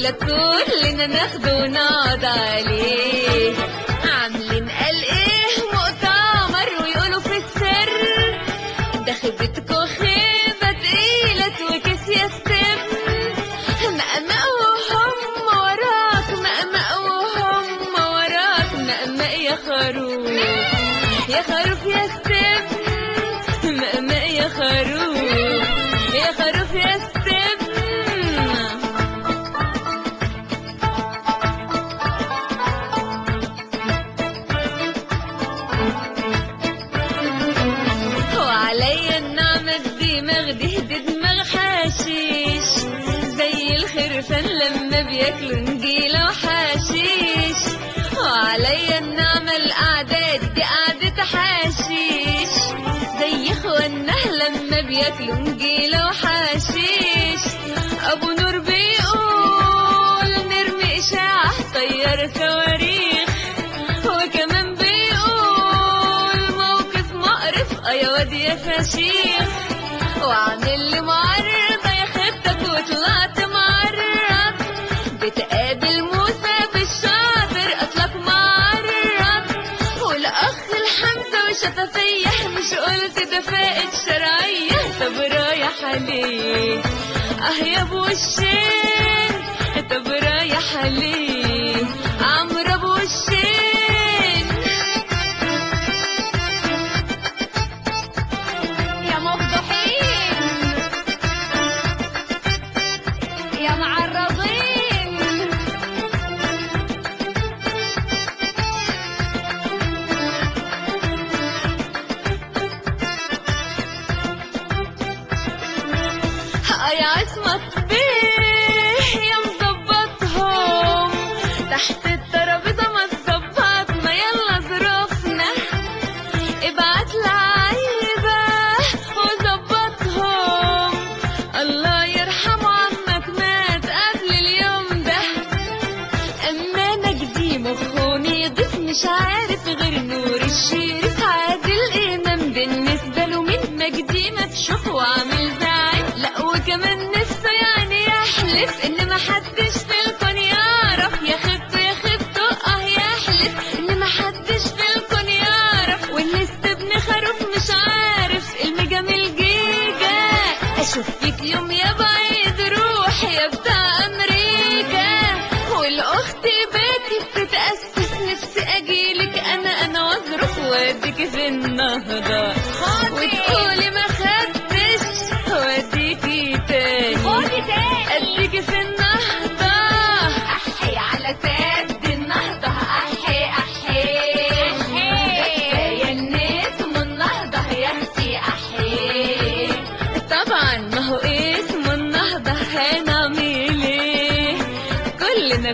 الليلة كلنا ناخده ونقعد عليه. عاملين قال ايه مؤتمر ويقولوا في السر ده خيبتكوا خيبة تقيلة وكيس يستم. مقمق وهم وراك مقمق وهم وراك مقمق يا خروف يا خروف يا ستم. مقمق يا خروف يا خروف يا ستم. وعليا النعمة الدماغ دي دماغ حشيش زي الخرفان لما بياكلوا نجيلة وحشيش. وعليا النعمة القعدة دي قعدة حشيش زي اخوانا لما بياكلوا نجيلة وحشيش. ابو نور بيقول نرمي اشاعة طير صواريخ وكمان بيقول موقف مقرف يا واد يا فشيخ. وعامل لي معرضة يا خدتك وطلعت معرض بتقابل موسى بالشاطر اطلق معرض. والاخ الحمزة وشطفية مش قلت ده فائد شرعية. طب رايح عليه يا ابو وشين طب رايح عليه عمرو ابو وشين. يا مفضوحين يا معرضين يا عصمت بيه يا مظبطهم تحت الترابيزة ما تظبطنا يلا ظروفنا. ابعت لعيبة وظبطهم الله يرحمه عمك مات قبل اليوم ده. اما نجدي مفهومي ضيف مش عارف غير نور الشريف عادل امام بالنسبة له مين مجدي مكشوف وعامل زعيم. لا وكمان نفسه يعني يحلف ان محدش في الكون يعرف يا خبته يا خبته يحلف ان محدش في الكون يعرف. واللست ابن خروف مش عارف المجامل جيجا. اشوف فيك يوم يا بعيد روح يا بتاع امريكا. والاخت باتي بتتاسس نفسي اجيلك انا واظرف واديكي في النهضه وتقولي ما خدتش واديكي تاني اديكي في النهضه. احي على سد النهضه احي احي يا الناس النهضه يا اختي احي. طبعا ما هو اسمه النهضه هنعمل ايه كلنا